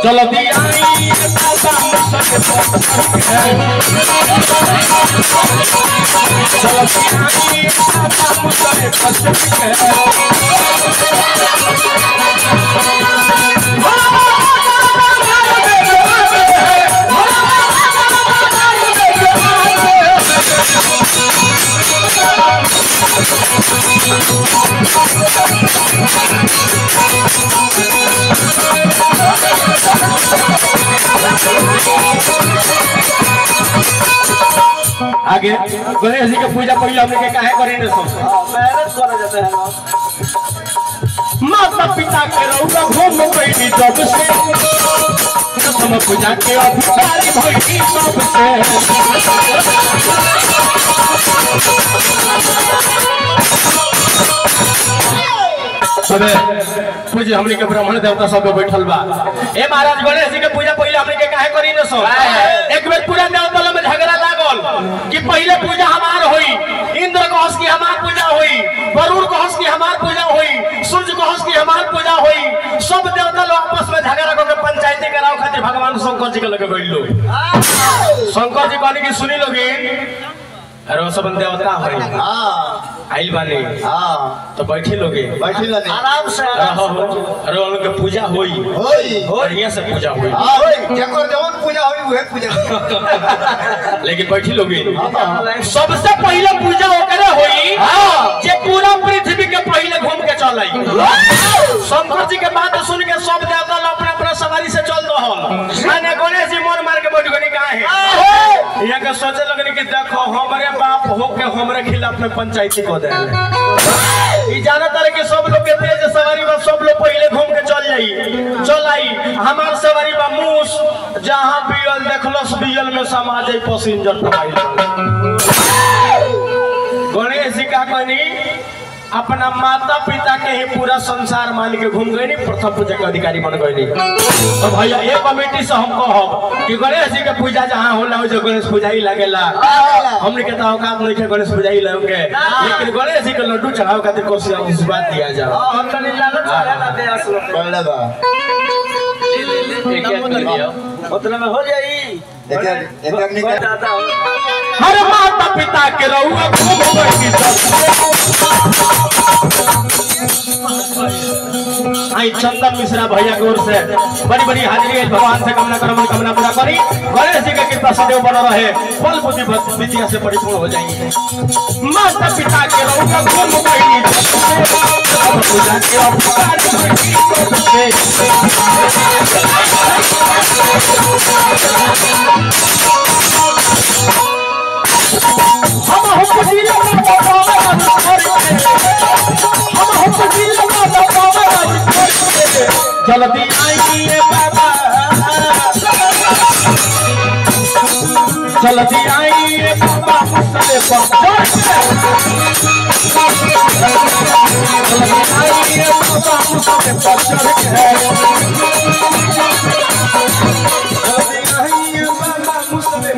जल्दी आई बाबा आगे गणेश जी के पूजा पहले हमने के काहे करेंगे सब मेहनत करा जाता है माता पिता के रउआ घूम गई जब से हम पूजा के अधिकारी भई सबसे पूजा हमने के ब्राह्मण देवता सब बैठल बा। ए महाराज गणेश जी के पूजा पहले हमने के काहे करी न सो एक बेर पूरा देवता में झगड़ा लागल कि पहले पूजा हमार होई, इंद्र कहस की हमार पूजा होई, वरुण कहस की हमार पूजा होई, सूर्य कहस की हमार पूजा होई। सब देवता लोग आपस में झगड़ा करके पंचायती कराओ खातिर भगवान शंकर जी के लगे गइल लोग। शंकर जी कहने की सुनी लोगे अरे वो सब देवता होई आइल बानी तो बैठे लोगे आराम से अरे उनके पूजा होई बढ़िया से पूजा होई पूजा हुई वह पूजा लेकिन बैठी लोगे सबसे पहले पूजा ओकरे होई जे पूरा पृथ्वी के पहले घूम के चल आई। शंकर जी के बात सुन के सब देवता अपना अपना सवारी से चल रहल। गणेश जी मोर मार के बैठ गनी कहां है यहाँ के सोचे लगनी कि देखो हमारे बाप हो के हमारे खिलाफ में पंचायती को दे ज्यादातर के सब लोग के तेज सवारी में सब लोग पहले घूम के चल आई। हमार सवारी बा मूस जहाँ बियल देखलस बियल में समाज पैसेंजर पढ़ाई। गणेश जी का कहनी अपना माता पिता के ही पूरा संसार मान के घूम गए नहीं, प्रथम पूजा के अधिकारी बन गए नहीं। तो भैया एक कमेटी से हम कहब कि गणेश जी के पूजा जहाँ होला जो गणेश पूजा ही लगेला हमने के औकात नहीं के गणेश पूजा ही लगे, लेकिन गणेश जी के लड्डू चढ़ाओ खातिर कोशिश आशीर्वाद दिया जाए। उतना में हो जाई हर माता पिता के रहुआ खूब बैठी आई चंदन मिश्रा भैया की ओर से बड़ी बड़ी हाजिरी है। भगवान से कामना करो कामना पूरा करी गणेश जी के कृपा सदैव बना रहे, फल बुद्धि विद्या से परिपूर्ण हो जाएंगे। माता पिता के रहुआ खूब बैठी जल्दी आइए बाबा जल्दी आइए बाबा मुझसे जल्दी आइए बाबा मुझसे जल्दी आइए बाबा मुझसे